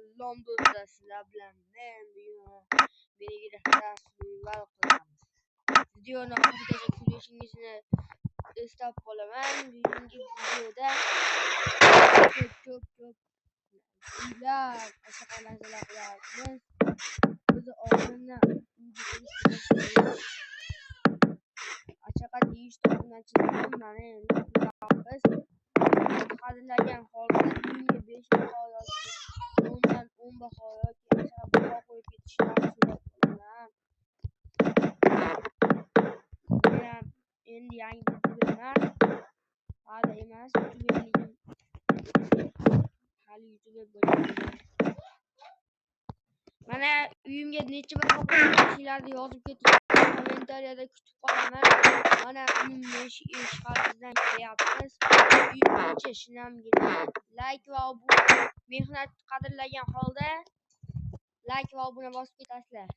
Salom do'stlar, sizlar bilan men bugun survival qilamiz. Videoni oxirigacha ko'rishingizni istab qolaman. Bugungi videoda ko'p uylar, boshqa narsalar qilyapmiz. O'zi oldindan deyishdi obunachilarim, mana endi qilamiz. Qadrlagan holda uyga 5 baho yoki 10 dan 10 baho yoki aşağı baho qo'yib ketishlarini so'rab qolaman. Men endi yangi youtuberman. Hali emas, youtuberligim hali youtuber bo'lmayman. Mana uyimga necha baho qo'yishinglarni yozib keting. Kommentariyada kutib qolaman. Mana uyimni eshig'imizdan kelyapmiz. Uyimcha shinamgina like va obuna mehnat qadrlagan holda like va obuna bosib ketasizlar.